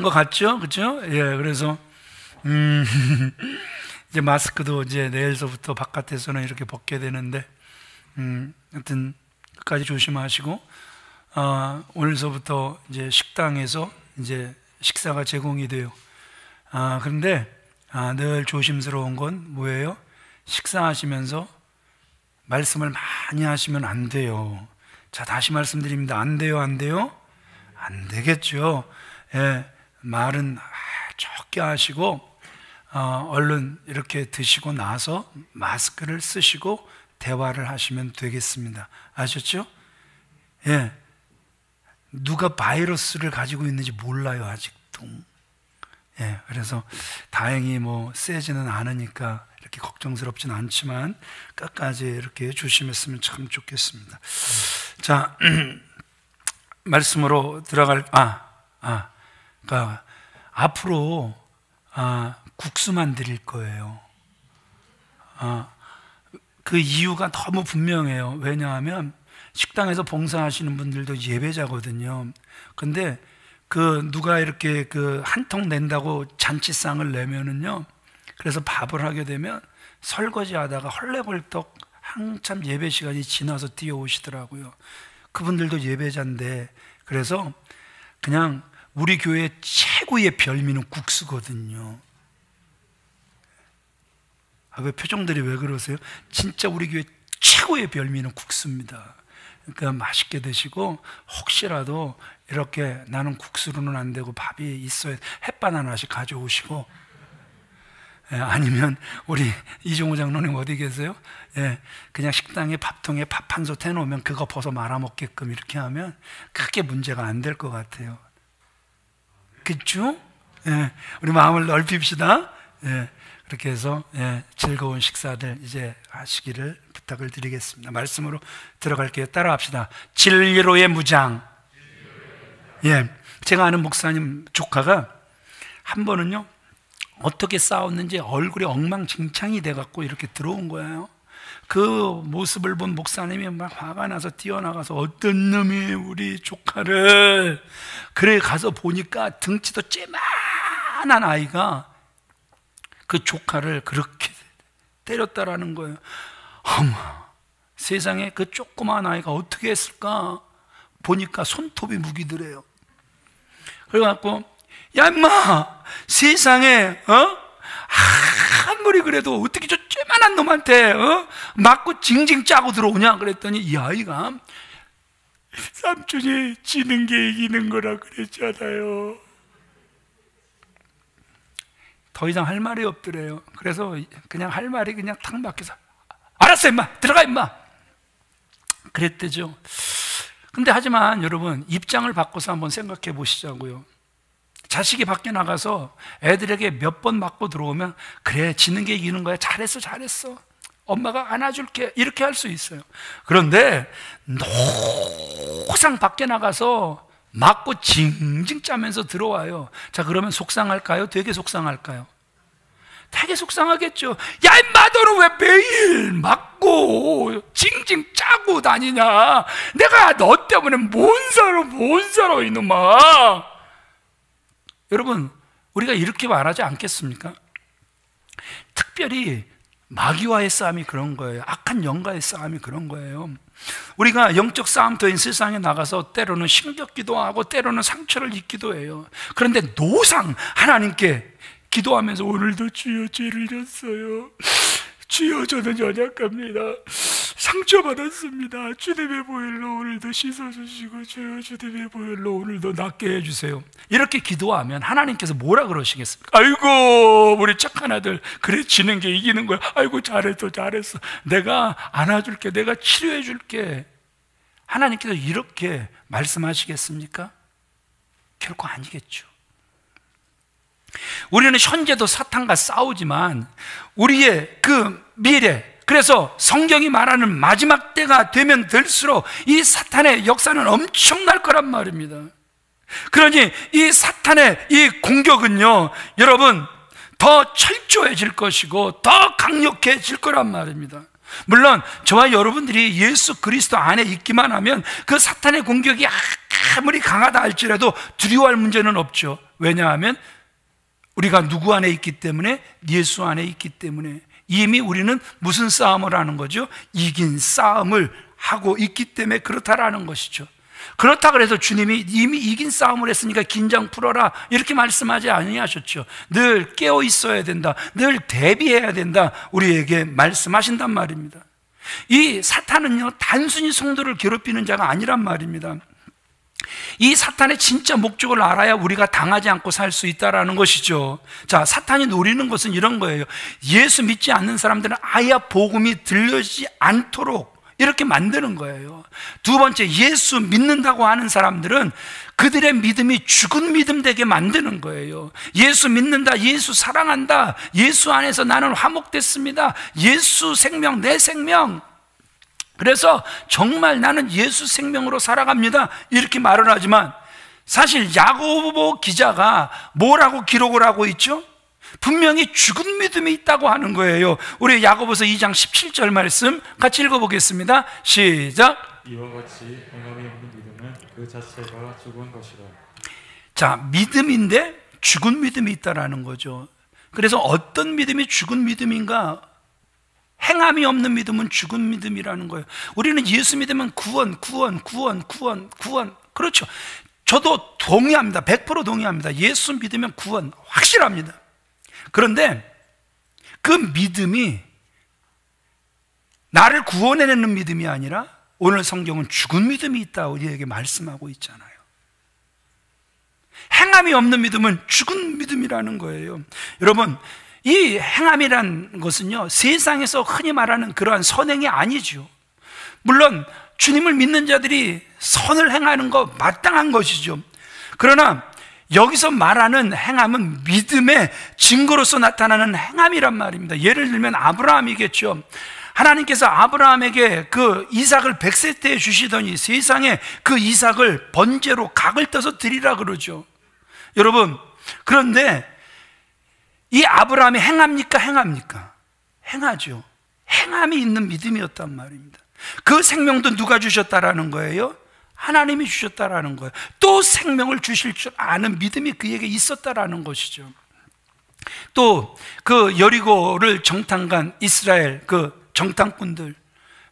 것 같죠? 그죠? 예, 그래서, 이제 마스크도 이제 내일서부터 바깥에서는 이렇게 벗게 되는데, 하여튼, 끝까지 조심하시고, 오늘서부터 이제 식당에서 이제 식사가 제공이 돼요. 그런데, 늘 조심스러운 건 뭐예요? 식사하시면서 말씀을 많이 하시면 안 돼요. 자, 다시 말씀드립니다. 안 돼요, 안 돼요? 안 되겠죠. 예, 말은 적게 하시고, 얼른 이렇게 드시고 나서 마스크를 쓰시고 대화를 하시면 되겠습니다. 아셨죠? 예. 누가 바이러스를 가지고 있는지 몰라요, 아직도. 예, 그래서 다행히 뭐 세지는 않으니까 이렇게 걱정스럽진 않지만 끝까지 이렇게 조심했으면 참 좋겠습니다. 자, 말씀으로 들어갈, 그러니까 앞으로 국수만 드릴 거예요. 그 이유가 너무 분명해요. 왜냐하면 식당에서 봉사하시는 분들도 예배자거든요. 근데 누가 이렇게 한 통 낸다고 잔치상을 내면은요, 그래서 밥을 하게 되면 설거지 하다가 헐레벌떡 한참 예배 시간이 지나서 뛰어오시더라고요. 그분들도 예배자인데, 그래서 그냥 우리 교회 최고의 별미는 국수거든요. 왜 표정들이 왜 그러세요? 진짜 우리 교회 최고의 별미는 국수입니다. 그러니까 맛있게 드시고, 혹시라도 이렇게 나는 국수로는 안 되고 밥이 있어야 햇반 하나씩 가져오시고, 예, 아니면 우리 이종호 장로님 어디 계세요? 예, 그냥 식당에 밥통에 밥 한 솥 해놓으면 그거 벗어 말아먹게끔 이렇게 하면 크게 문제가 안 될 것 같아요. 그렇죠? 예, 우리 마음을 넓힙시다. 예, 그렇게 해서 즐거운 식사들 이제 하시기를 부탁을 드리겠습니다. 말씀으로 들어갈게요. 따라합시다. 진리로의 무장. 예, 제가 아는 목사님 조카가 한 번은요, 어떻게 싸웠는지 얼굴이 엉망진창이 돼갖고 이렇게 들어온 거예요. 그 모습을 본 목사님이 막 화가 나서 뛰어나가서 어떤 놈이 우리 조카를, 그래 가서 보니까 등치도 쬐만한 아이가 그 조카를 그렇게 때렸다라는 거예요. 어머, 세상에 그 조그만 아이가 어떻게 했을까? 보니까 손톱이 무기더래요. 그래갖고, 야 임마, 세상에 아무리 그래도 어떻게 저 쬐만한 놈한테 맞고 징징 짜고 들어오냐 그랬더니 이 아이가, 삼촌이 지는 게 이기는 거라 그랬잖아요. 더 이상 할 말이 없더래요. 그래서 그냥 할 말이 그냥 탁 막혀서, 알았어 임마, 들어가 임마, 그랬대죠. 근데 하지만 여러분, 입장을 바꿔서 한번 생각해 보시자고요. 자식이 밖에 나가서 애들에게 몇 번 맞고 들어오면, 그래, 지는 게 이기는 거야, 잘했어 잘했어, 엄마가 안아줄게, 이렇게 할 수 있어요. 그런데 노상 밖에 나가서 맞고 징징 짜면서 들어와요. 자, 그러면 속상할까요? 되게 속상할까요? 되게 속상하겠죠. 야 임마, 너는 왜 매일 맞고 징징 짜고 다니냐, 내가 너 때문에 못 살아 이놈아. 여러분, 우리가 이렇게 말하지 않겠습니까? 특별히 마귀와의 싸움이 그런 거예요. 악한 영과의 싸움이 그런 거예요. 우리가 영적 싸움터인 세상에 나가서 때로는 힘겹기도 하고 때로는 상처를 입기도 해요. 그런데 노상 하나님께 기도하면서, 오늘도 주여 죄를 졌어요, 주여 저는 연약합니다, 상처받았습니다, 주님의 보혈로 오늘도 씻어주시고 주여 주님의 보혈로 오늘도 낫게 해주세요, 이렇게 기도하면 하나님께서 뭐라 그러시겠습니까? 아이고 우리 착한 아들, 그래 지는 게 이기는 거야, 아이고 잘했어 내가 안아줄게, 내가 치료해줄게, 하나님께서 이렇게 말씀하시겠습니까? 결코 아니겠죠. 우리는 현재도 사탄과 싸우지만 우리의 그 미래, 그래서 성경이 말하는 마지막 때가 되면 될수록 이 사탄의 역사는 엄청날 거란 말입니다. 그러니 이 사탄의 이 공격은요, 여러분, 더 철저해질 것이고 더 강력해질 거란 말입니다. 물론 저와 여러분들이 예수 그리스도 안에 있기만 하면 그 사탄의 공격이 아무리 강하다 할지라도 두려워할 문제는 없죠. 왜냐하면 우리가 누구 안에 있기 때문에, 예수 안에 있기 때문에 이미 우리는 무슨 싸움을 하는 거죠? 이긴 싸움을 하고 있기 때문에 그렇다라는 것이죠. 그렇다 그래서 주님이 이미 이긴 싸움을 했으니까 긴장 풀어라 이렇게 말씀하지 아니하셨죠. 늘 깨어 있어야 된다, 늘 대비해야 된다, 우리에게 말씀하신단 말입니다. 이 사탄은요, 단순히 성도를 괴롭히는 자가 아니란 말입니다. 이 사탄의 진짜 목적을 알아야 우리가 당하지 않고 살 수 있다는 것이죠. 자, 사탄이 노리는 것은 이런 거예요. 예수 믿지 않는 사람들은 아예 복음이 들려지지 않도록 이렇게 만드는 거예요. 두 번째, 예수 믿는다고 하는 사람들은 그들의 믿음이 죽은 믿음 되게 만드는 거예요. 예수 믿는다, 예수 사랑한다, 예수 안에서 나는 화목됐습니다, 예수 생명, 내 생명, 그래서 정말 나는 예수 생명으로 살아갑니다, 이렇게 말을 하지만 사실 야고보 기자가 뭐라고 기록을 하고 있죠? 분명히 죽은 믿음이 있다고 하는 거예요. 우리 야고보서 2장 17절 말씀 같이 읽어보겠습니다. 시작. 이와 같이 행함이 없는 믿음은 그 자체가 죽은 것이라. 자, 믿음인데 죽은 믿음이 있다라는 거죠. 그래서 어떤 믿음이 죽은 믿음인가? 행함이 없는 믿음은 죽은 믿음이라는 거예요. 우리는 예수 믿으면 구원. 그렇죠. 저도 동의합니다. 100% 동의합니다. 예수 믿으면 구원 확실합니다. 그런데 그 믿음이 나를 구원해내는 믿음이 아니라 오늘 성경은 죽은 믿음이 있다 우리에게 말씀하고 있잖아요. 행함이 없는 믿음은 죽은 믿음이라는 거예요. 여러분, 이 행함이란 것은요, 세상에서 흔히 말하는 그러한 선행이 아니죠. 물론 주님을 믿는 자들이 선을 행하는 거 마땅한 것이죠. 그러나 여기서 말하는 행함은 믿음의 증거로서 나타나는 행함이란 말입니다. 예를 들면 아브라함이겠죠. 하나님께서 아브라함에게 그 이삭을 100세 때 주시더니 세상에 그 이삭을 번제로 각을 떠서 드리라 그러죠. 여러분, 그런데 이 아브라함이 행합니까? 행합니까? 행하죠. 행함이 있는 믿음이었단 말입니다. 그 생명도 누가 주셨다라는 거예요? 하나님이 주셨다라는 거예요. 또 생명을 주실 줄 아는 믿음이 그에게 있었다라는 것이죠. 또 그 여리고를 정탐간 이스라엘 그 정탐꾼들,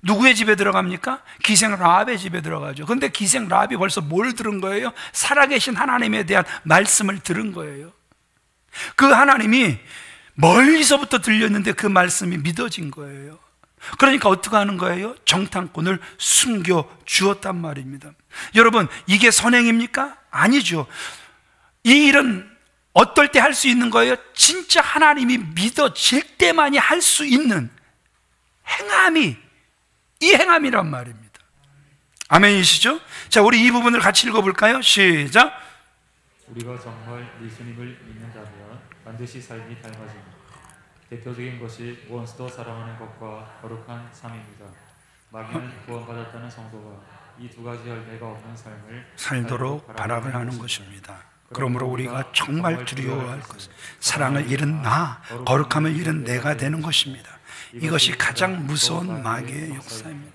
누구의 집에 들어갑니까? 기생 라합의 집에 들어가죠. 그런데 기생 라합이 벌써 뭘 들은 거예요? 살아계신 하나님에 대한 말씀을 들은 거예요. 그 하나님이 멀리서부터 들렸는데 그 말씀이 믿어진 거예요. 그러니까 어떻게 하는 거예요? 정탐꾼을 숨겨 주었단 말입니다. 여러분, 이게 선행입니까? 아니죠. 이 일은 어떨 때 할 수 있는 거예요? 진짜 하나님이 믿어질 때만이 할 수 있는 행함이 이 행함이란 말입니다. 아멘이시죠? 자, 우리 이 부분을 같이 읽어볼까요? 시작. 우리가 정말 예수님을 믿는 자면 반드시 삶이 닮아집니다. 대표적인 것이 원수도 사랑하는 것과 거룩한 삶입니다. 마귀는 구원받았다는 성도가 이 두 가지 열매가 없는 삶을 살도록 바라을 하는 것입니다. 그러므로 우리가 정말 두려워할 것은 사랑을 잃은 나, 거룩함을 잃은 내가 되는 것입니다. 이것이 가장 무서운 마귀의 역사입니다.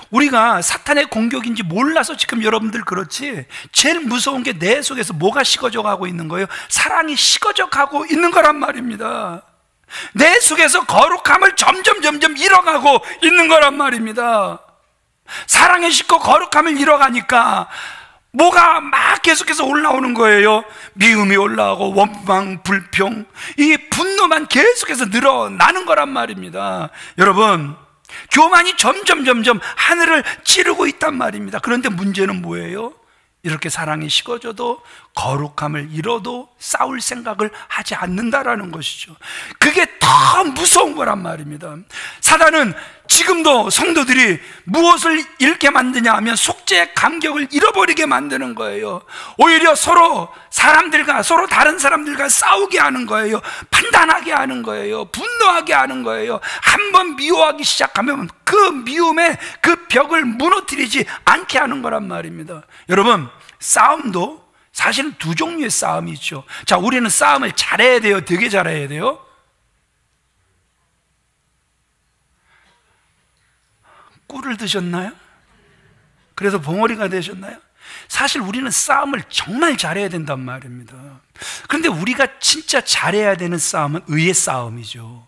우리가 사탄의 공격인지 몰라서 지금 여러분들 그렇지, 제일 무서운 게 내 속에서 뭐가 식어져 가고 있는 거예요? 사랑이 식어져 가고 있는 거란 말입니다. 내 속에서 거룩함을 점점 잃어가고 있는 거란 말입니다. 사랑이 식고 거룩함을 잃어가니까 뭐가 막 계속해서 올라오는 거예요. 미움이 올라오고 원망, 불평, 이 분노만 계속해서 늘어나는 거란 말입니다. 여러분, 교만이 점점 하늘을 찌르고 있단 말입니다. 그런데 문제는 뭐예요? 이렇게 사랑이 식어져도 거룩함을 잃어도 싸울 생각을 하지 않는다라는 것이죠. 그게 더 무서운 거란 말입니다. 사단은 지금도 성도들이 무엇을 잃게 만드냐 하면 속죄의 감격을 잃어버리게 만드는 거예요. 오히려 서로 다른 사람들과 싸우게 하는 거예요. 판단하게 하는 거예요. 분노하게 하는 거예요. 한번 미워하기 시작하면 그 미움의 그 벽을 무너뜨리지 않게 하는 거란 말입니다. 여러분, 싸움도 사실은 두 종류의 싸움이 있죠. 자, 우리는 싸움을 잘해야 돼요? 되게 잘해야 돼요? 꿀을 드셨나요? 그래서 봉어리가 되셨나요? 사실 우리는 싸움을 정말 잘해야 된단 말입니다. 그런데 우리가 진짜 잘해야 되는 싸움은 의의 싸움이죠.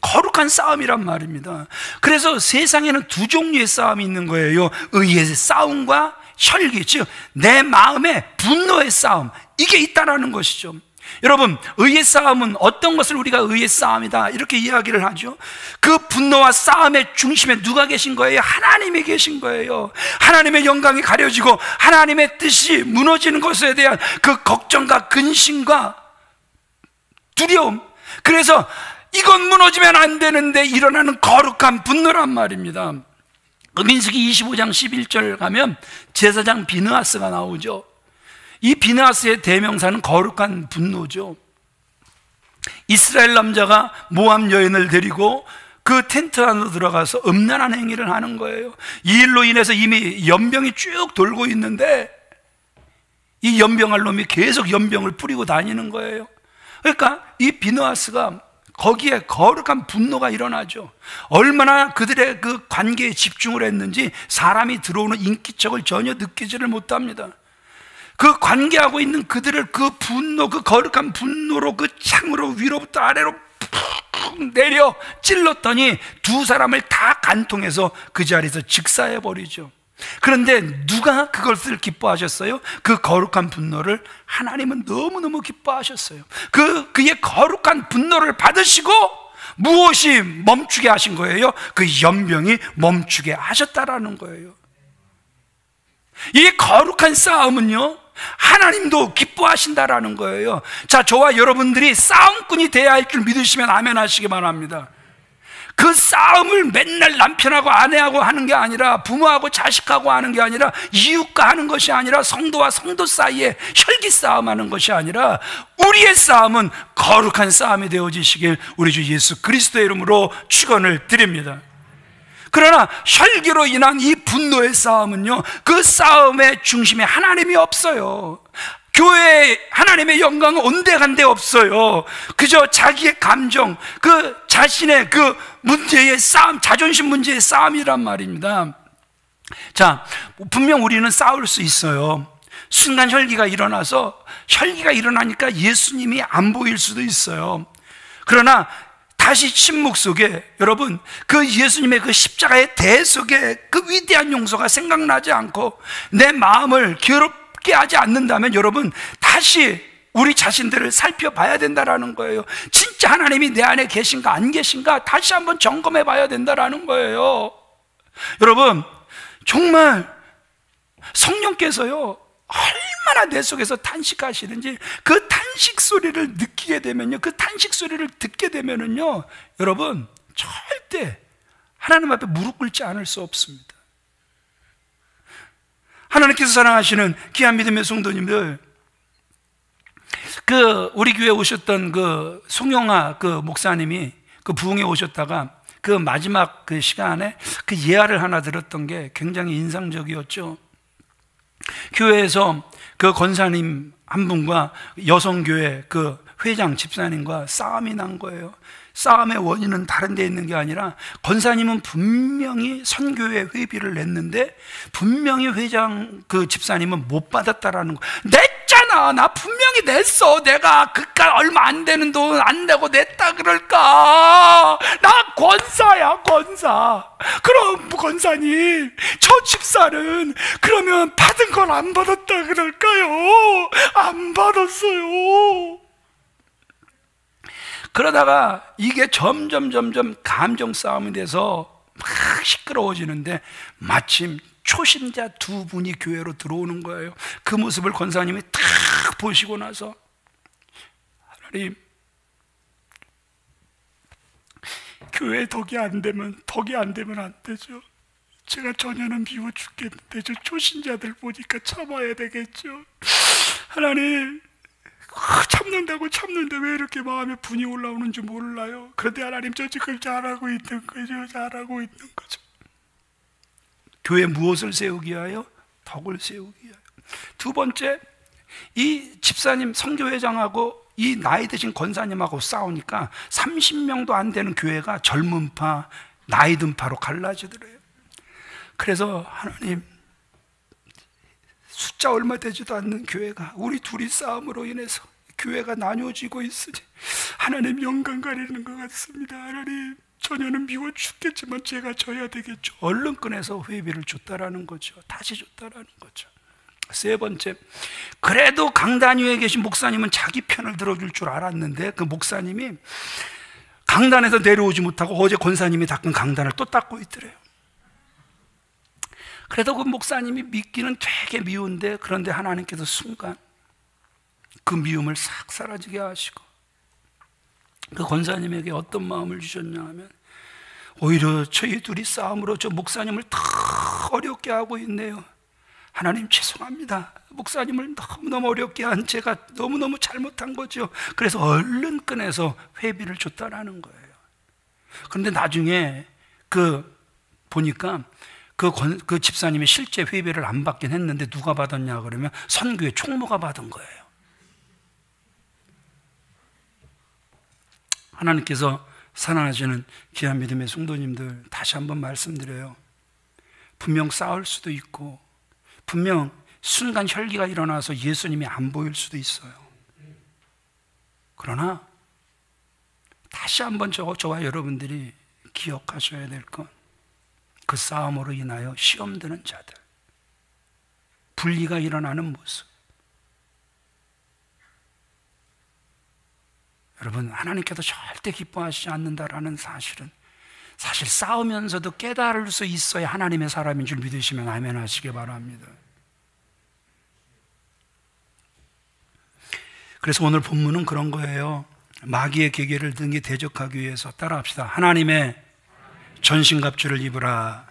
거룩한 싸움이란 말입니다. 그래서 세상에는 두 종류의 싸움이 있는 거예요. 의의 싸움과 혈기, 즉 내 마음의 분노의 싸움, 이게 있다라는 것이죠. 여러분, 의의 싸움은 어떤 것을 우리가 의의 싸움이다 이렇게 이야기를 하죠? 그 분노와 싸움의 중심에 누가 계신 거예요? 하나님이 계신 거예요. 하나님의 영광이 가려지고 하나님의 뜻이 무너지는 것에 대한 그 걱정과 근심과 두려움, 그래서 이건 무너지면 안 되는데 일어나는 거룩한 분노란 말입니다. 민수기 25장 11절 가면 제사장 비느하스가 나오죠. 이 비느하스의 대명사는 거룩한 분노죠. 이스라엘 남자가 모압 여인을 데리고 그 텐트 안으로 들어가서 음란한 행위를 하는 거예요. 이 일로 인해서 이미 연병이 쭉 돌고 있는데 이 연병할 놈이 계속 연병을 뿌리고 다니는 거예요. 그러니까 이 비느하스가 거기에 거룩한 분노가 일어나죠. 얼마나 그들의 그 관계에 집중을 했는지 사람이 들어오는 인기척을 전혀 느끼지를 못합니다. 그 관계하고 있는 그들을 그 분노, 그 거룩한 분노로 그 창으로 위로부터 아래로 푹 내려 찔렀더니 두 사람을 다 간통해서 그 자리에서 직사해버리죠. 그런데 누가 그것을 기뻐하셨어요? 그 거룩한 분노를 하나님은 너무너무 기뻐하셨어요. 그의 거룩한 분노를 받으시고 무엇이 멈추게 하신 거예요? 그 연병이 멈추게 하셨다라는 거예요. 이 거룩한 싸움은요, 하나님도 기뻐하신다라는 거예요. 자, 저와 여러분들이 싸움꾼이 돼야 할 줄 믿으시면 아멘 하시기 바랍니다. 그 싸움을 맨날 남편하고 아내하고 하는 게 아니라, 부모하고 자식하고 하는 게 아니라, 이웃과 하는 것이 아니라, 성도와 성도 사이에 혈기 싸움하는 것이 아니라 우리의 싸움은 거룩한 싸움이 되어지시길 우리 주 예수 그리스도의 이름으로 축원을 드립니다. 그러나 혈기로 인한 이 분노의 싸움은요, 그 싸움의 중심에 하나님이 없어요. 교회에 하나님의 영광은 온데간데 없어요. 그저 자기의 감정, 그 자신의 그 문제의 싸움, 자존심 문제의 싸움이란 말입니다. 자, 분명 우리는 싸울 수 있어요. 순간 혈기가 일어나니까 예수님이 안 보일 수도 있어요. 그러나 다시 침묵 속에 여러분, 그 예수님의 그 십자가의 대 속에 그 위대한 용서가 생각나지 않고 내 마음을 괴롭게 하지 않는다면 여러분, 다시 우리 자신들을 살펴봐야 된다라는 거예요. 진짜 하나님이 내 안에 계신가 안 계신가 다시 한번 점검해 봐야 된다라는 거예요. 여러분, 정말 성령께서요, 얼마나 내 속에서 탄식하시는지 그 탄식 소리를 느끼게 되면요, 그 탄식 소리를 듣게 되면은요, 여러분 절대 하나님 앞에 무릎 꿇지 않을 수 없습니다. 하나님께서 사랑하시는 귀한 믿음의 성도님들, 그 우리 교회에 오셨던 그 송영아 그 목사님이 그 부흥에 오셨다가 그 마지막 그 시간에 그 예화를 하나 들었던 게 굉장히 인상적이었죠. 교회에서 그 권사님 한 분과 여성교회 그 회장 집사님과 싸움이 난 거예요. 싸움의 원인은 다른 데 있는 게 아니라 권사님은 분명히 선교회 회비를 냈는데 분명히 회장 그 집사님은 못 받았다라는 거. 냈잖아, 나 분명히 냈어. 내가 그깟 얼마 안 되는 돈 안 내고 냈다 그럴까? 나 권사야, 권사. 그럼 권사님, 저 집사는 그러면 받은 걸 안 받았다 그럴까요? 안 받았어요. 그러다가 이게 점점 감정 싸움이 돼서 막 시끄러워지는데 마침 초신자 두 분이 교회로 들어오는 거예요. 그 모습을 권사님이 딱 보시고 나서, 하나님, 교회 덕이 안 되면 안 되죠. 제가 전혀는 미워 죽겠는데 저 초신자들 보니까 참아야 되겠죠. 하나님, 참는다고 참는데 왜 이렇게 마음에 분이 올라오는지 몰라요. 그런데 하나님, 저 지금 잘하고 있는 거죠. 교회 무엇을 세우기 위하여? 덕을 세우기 위하여. 두 번째, 이 집사님 선교회장하고 이 나이 드신 권사님하고 싸우니까 30명도 안 되는 교회가 젊은파, 나이 든 파로 갈라지더래요. 그래서 하나님, 숫자 얼마 되지도 않는 교회가 우리 둘이 싸움으로 인해서 교회가 나뉘어지고 있으니 하나님 영광 가리는 것 같습니다. 하나님, 처녀는 미워 죽겠지만 제가 져야 되겠죠. 얼른 꺼내서 회비를 줬다라는 거죠. 다시 줬다라는 거죠. 세 번째, 그래도 강단 위에 계신 목사님은 자기 편을 들어줄 줄 알았는데 그 목사님이 강단에서 내려오지 못하고 어제 권사님이 닦은 강단을 또 닦고 있더래요. 그래도 그 목사님이 믿기는 되게 미운데, 그런데 하나님께서 순간 그 미움을 싹 사라지게 하시고 그 권사님에게 어떤 마음을 주셨냐 하면, 오히려 저희 둘이 싸움으로 저 목사님을 더 어렵게 하고 있네요. 하나님 죄송합니다. 목사님을 너무너무 어렵게 한 제가 너무너무 잘못한 거죠. 그래서 얼른 꺼내서 회비를 줬다라는 거예요. 그런데 나중에 보니까 그 집사님이 실제 회비를 안 받긴 했는데 누가 받았냐 그러면 선교회 총무가 받은 거예요. 하나님께서 사랑하시는 귀한 믿음의 성도님들, 다시 한번 말씀드려요. 분명 싸울 수도 있고 분명 순간 혈기가 일어나서 예수님이 안 보일 수도 있어요. 그러나 다시 한번 저와 여러분들이 기억하셔야 될 건, 그 싸움으로 인하여 시험드는 자들, 분리가 일어나는 모습. 여러분, 하나님께서 절대 기뻐하시지 않는다라는 사실은 사실 싸우면서도 깨달을 수 있어야 하나님의 사람인 줄 믿으시면 아멘 하시기 바랍니다. 그래서 오늘 본문은 그런 거예요. 마귀의 계계를 등에 대적하기 위해서, 따라합시다. 하나님의 전신갑주를 입으라.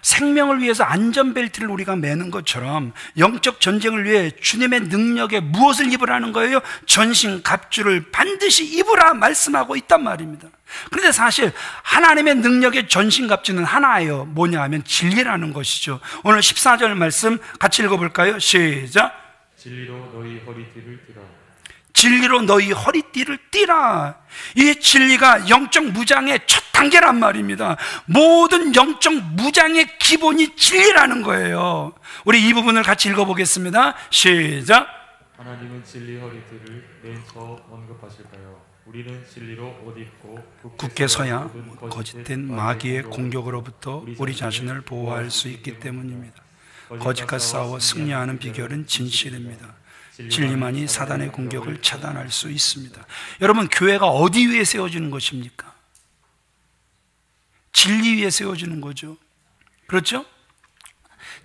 생명을 위해서 안전벨트를 우리가 매는 것처럼 영적 전쟁을 위해 주님의 능력에 무엇을 입으라는 거예요? 전신갑주를 반드시 입으라 말씀하고 있단 말입니다. 그런데 사실 하나님의 능력의 전신갑주는 하나예요. 뭐냐 하면 진리라는 것이죠. 오늘 14절 말씀 같이 읽어볼까요? 시작. 진리로 너희 허리띠를 띠라. 진리로 너희 허리띠를 띠라. 이 진리가 영적 무장의 첫 단계란 말입니다. 모든 영적 무장의 기본이 진리라는 거예요. 우리 이 부분을 같이 읽어보겠습니다. 시작. 하나님은 진리 허리띠를 맨 처음 언급하실까요? 우리는 진리로 옷 입고 굳게 서야 거짓된 마귀의 공격으로부터 우리 자신을 보호할 수 있기 때문입니다. 거짓과 싸워 승리하는 비결은 진실입니다. 진리만이 사단의 공격을 차단할 수 있습니다. 여러분, 교회가 어디 위에 세워지는 것입니까? 진리 위에 세워지는 거죠. 그렇죠?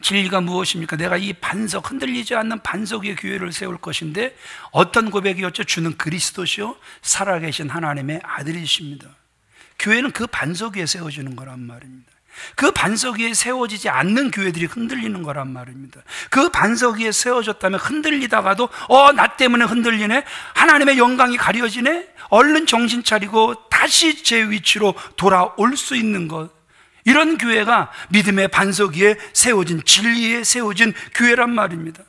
진리가 무엇입니까? 내가 이 반석, 흔들리지 않는 반석 위에 교회를 세울 것인데, 어떤 고백이었죠? 주는 그리스도시요 살아계신 하나님의 아들이십니다. 교회는 그 반석 위에 세워지는 거란 말입니다. 그 반석 위에 세워지지 않는 교회들이 흔들리는 거란 말입니다. 그 반석 위에 세워졌다면 흔들리다가도 나 때문에 흔들리네, 하나님의 영광이 가려지네, 얼른 정신 차리고 다시 제 위치로 돌아올 수 있는 것, 이런 교회가 믿음의 반석 위에 세워진, 진리에 세워진 교회란 말입니다.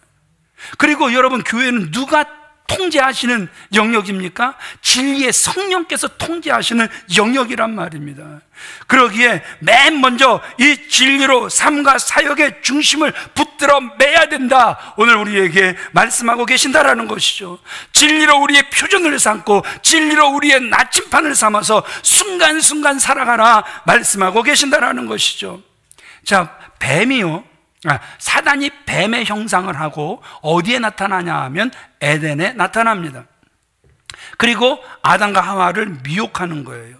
그리고 여러분, 교회는 누가 통제하시는 영역입니까? 진리의 성령께서 통제하시는 영역이란 말입니다. 그러기에 맨 먼저 이 진리로 삶과 사역의 중심을 붙들어 매야 된다, 오늘 우리에게 말씀하고 계신다라는 것이죠. 진리로 우리의 표준을 삼고 진리로 우리의 나침판을 삼아서 순간순간 살아가라 말씀하고 계신다라는 것이죠. 자, 뱀이요, 사단이 뱀의 형상을 하고 어디에 나타나냐 하면 에덴에 나타납니다. 그리고 아담과 하와를 미혹하는 거예요.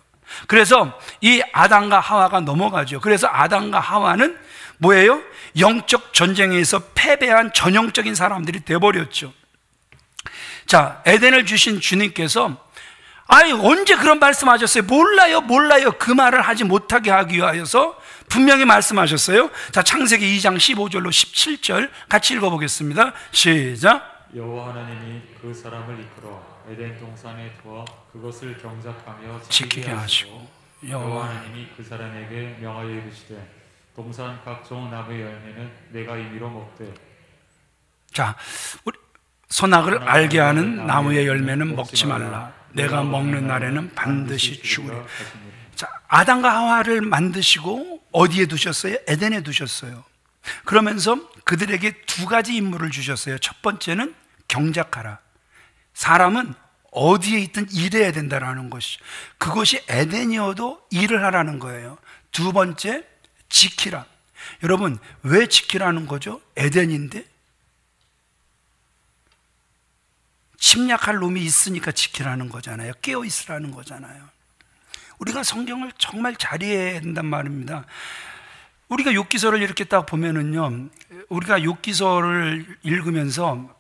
그래서 이 아담과 하와가 넘어가죠. 그래서 아담과 하와는 뭐예요? 영적 전쟁에서 패배한 전형적인 사람들이 돼버렸죠. 자, 에덴을 주신 주님께서 언제 그런 말씀하셨어요? 몰라요. 그 말을 하지 못하게 하기 위하여서 분명히 말씀하셨어요. 자, 창세기 2장 15절로 17절 같이 읽어보겠습니다. 시작. 여호와 하나님이 그 사람을 이끌어 에덴 동산에 두어 그것을 경작하며 지키게 하시고, 여호와 하나님이 그 사람에게 명하여 이르시되 동산 각종 나무의 열매는 내가 임의로 먹되. 자, 우리 선악을 알게 하는 나무의 열매는 먹지 말라. 내가 먹는 날에는 반드시 죽으리. 자, 아담과 하와를 만드시고 어디에 두셨어요? 에덴에 두셨어요. 그러면서 그들에게 두 가지 임무를 주셨어요. 첫 번째는 경작하라. 사람은 어디에 있든 일해야 된다라는 것이, 그것이 에덴이어도 일을 하라는 거예요. 두 번째, 지키라. 여러분, 왜 지키라는 거죠? 에덴인데 침략할 놈이 있으니까 지키라는 거잖아요. 깨어 있으라는 거잖아요. 우리가 성경을 정말 잘 이해해야 된단 말입니다. 우리가 욥기서를 이렇게 딱 보면은요, 우리가 욥기서를 읽으면서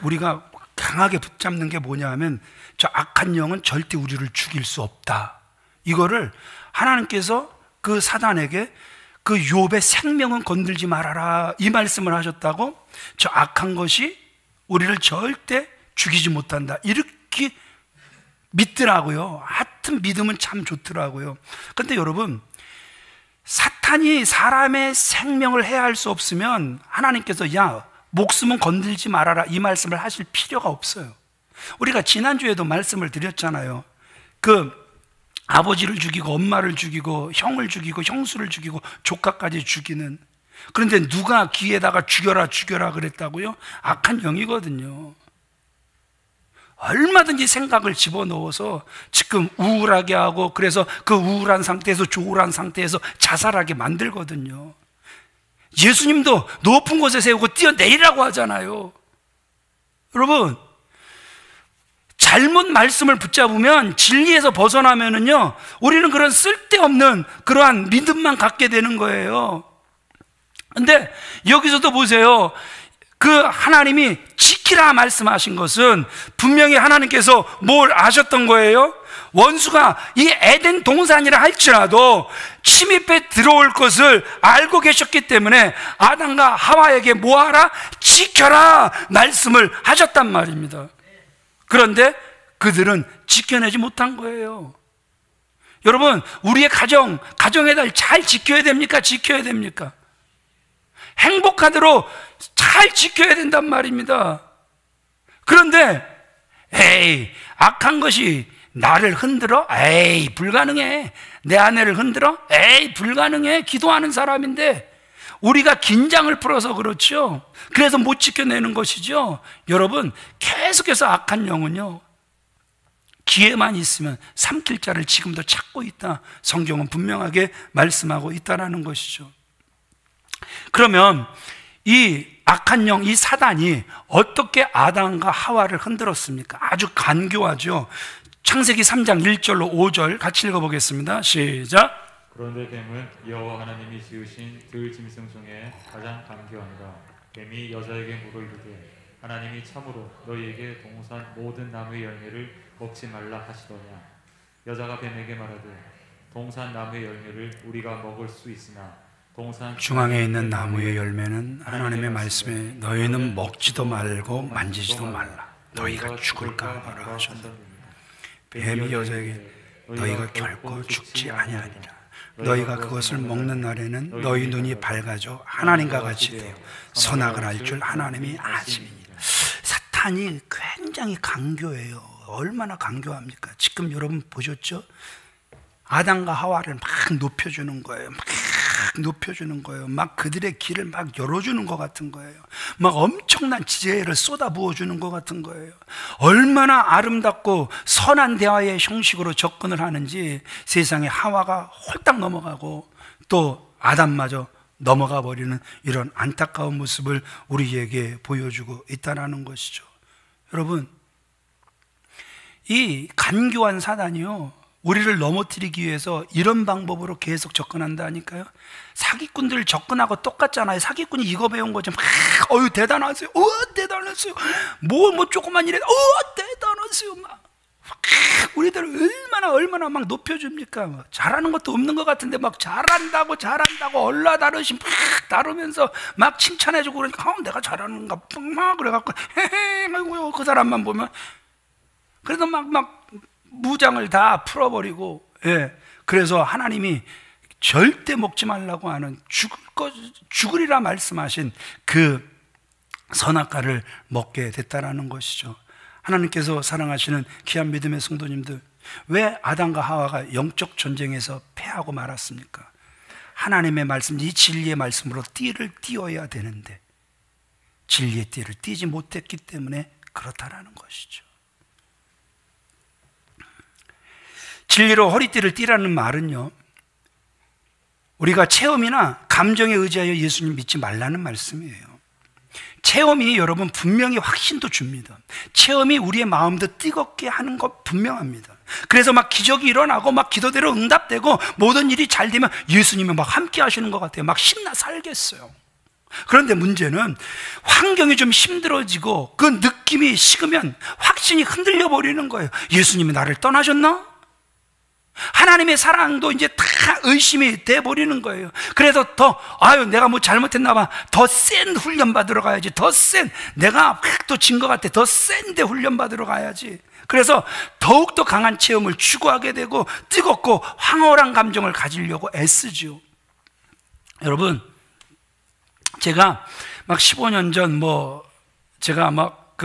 우리가 강하게 붙잡는 게 뭐냐 하면, 저 악한 영은 절대 우리를 죽일 수 없다. 이거를 하나님께서 그 사단에게 그 욥의 생명은 건들지 말아라, 이 말씀을 하셨다고. 저 악한 것이 우리를 절대 죽이지 못한다, 이렇게 믿더라고요. 하여튼 믿으면 참 좋더라고요. 그런데 여러분, 사탄이 사람의 생명을 해할 수 없으면 하나님께서 야, 목숨은 건들지 말아라, 이 말씀을 하실 필요가 없어요. 우리가 지난주에도 말씀을 드렸잖아요. 그 아버지를 죽이고 엄마를 죽이고 형을 죽이고 형수를 죽이고 조카까지 죽이는, 그런데 누가 귀에다가 죽여라 죽여라 그랬다고요? 악한 영이거든요. 얼마든지 생각을 집어넣어서 지금 우울하게 하고, 그래서 그 우울한 상태에서 조울한 상태에서 자살하게 만들거든요. 예수님도 높은 곳에 세우고 뛰어내리라고 하잖아요. 여러분, 잘못 말씀을 붙잡으면, 진리에서 벗어나면은요, 우리는 그런 쓸데없는 그러한 믿음만 갖게 되는 거예요. 근데 여기서도 보세요. 그 하나님이 지키라 말씀하신 것은 분명히 하나님께서 뭘 아셨던 거예요? 원수가 이 에덴 동산이라 할지라도 침입해 들어올 것을 알고 계셨기 때문에 아담과 하와에게 뭐하라? 지켜라 말씀을 하셨단 말입니다. 그런데 그들은 지켜내지 못한 거예요. 여러분, 우리의 가정의 달 잘 지켜야 됩니까? 지켜야 됩니까? 행복하도록 잘 지켜야 된단 말입니다. 그런데 에이, 악한 것이 나를 흔들어? 에이, 불가능해. 내 아내를 흔들어? 에이, 불가능해. 기도하는 사람인데 우리가 긴장을 풀어서 그렇죠. 그래서 못 지켜내는 것이죠. 여러분, 계속해서 악한 영은요, 기회만 있으면 삼킬 자를 지금도 찾고 있다. 성경은 분명하게 말씀하고 있다는 것이죠. 그러면 이 악한 영, 이 사단이 어떻게 아담과 하와를 흔들었습니까? 아주 간교하죠. 창세기 3장 1절로 5절 같이 읽어보겠습니다. 시작. 그런데 뱀은 여호와 하나님이 지으신 들 짐승 중에 가장 간교하니라. 뱀이 여자에게 물어 이르되 하나님이 참으로 너희에게 동산 모든 나무의 열매를 먹지 말라 하시더냐. 여자가 뱀에게 말하되 동산 나무의 열매를 우리가 먹을 수 있으나 동산 중앙에 있는 나무의 열매는 하나님의 말씀에 너희는 먹지도 말고 만지지도 말라, 너희가 죽을까 하라 하셨다. 뱀이 여자에게 너희가 결코 죽지 아니하리라. 너희가 그것을 먹는 날에는 너희 눈이 밝아져 하나님과 같이 되어 선악을 알 줄 하나님이 아시니라. 사탄이 굉장히 강교해요. 얼마나 강교합니까? 지금 여러분 보셨죠? 아담과 하와를 막 높여주는 거예요. 막 높여주는 거예요. 막 그들의 길을 막 열어주는 것 같은 거예요. 막 엄청난 지혜를 쏟아 부어주는 것 같은 거예요. 얼마나 아름답고 선한 대화의 형식으로 접근을 하는지 세상에 하와가 홀딱 넘어가고 또 아담마저 넘어가 버리는 이런 안타까운 모습을 우리에게 보여주고 있다는 것이죠. 여러분, 이 간교한 사단이요, 우리를 넘어뜨리기 위해서 이런 방법으로 계속 접근한다니까요. 사기꾼들 접근하고 똑같잖아요. 사기꾼이 이거 배운 거죠. 막 어유 대단하세요. 대단하세요. 뭐 조그만 일에 대단하세요. 막 우리들 얼마나 막 높여줍니까? 막 잘하는 것도 없는 것 같은데 막 잘한다고 얼라다르시 막 다루면서 막 칭찬해주고 그러니까 내가 잘하는가 막 그래갖고 아이고 그 사람만 보면 그래도 막 무장을 다 풀어버리고, 예. 그래서 하나님이 절대 먹지 말라고 하는 죽으리라 말씀하신 그 선악과를 먹게 됐다라는 것이죠. 하나님께서 사랑하시는 귀한 믿음의 성도님들, 왜 아담과 하와가 영적 전쟁에서 패하고 말았습니까? 하나님의 말씀, 이 진리의 말씀으로 띠를 띄어야 되는데 진리의 띠를 띄지 못했기 때문에 그렇다라는 것이죠. 진리로 허리띠를 띠라는 말은요, 우리가 체험이나 감정에 의지하여 예수님 믿지 말라는 말씀이에요. 체험이 여러분 분명히 확신도 줍니다. 체험이 우리의 마음도 뜨겁게 하는 것 분명합니다. 그래서 막 기적이 일어나고 막 기도대로 응답되고 모든 일이 잘 되면 예수님이 막 함께 하시는 것 같아요. 막 신나 살겠어요. 그런데 문제는 환경이 좀 힘들어지고 그 느낌이 식으면 확신이 흔들려 버리는 거예요. 예수님이 나를 떠나셨나? 하나님의 사랑도 이제 다 의심이 돼 버리는 거예요. 그래서 내가 뭐 잘못했나 봐. 더 센 훈련 받으러 가야지. 더 센, 내가 또 진 것 같아. 더 센데 훈련 받으러 가야지. 그래서 더욱더 강한 체험을 추구하게 되고 뜨겁고 황홀한 감정을 가지려고 애쓰죠. 여러분, 제가 막 15년 전 제가 막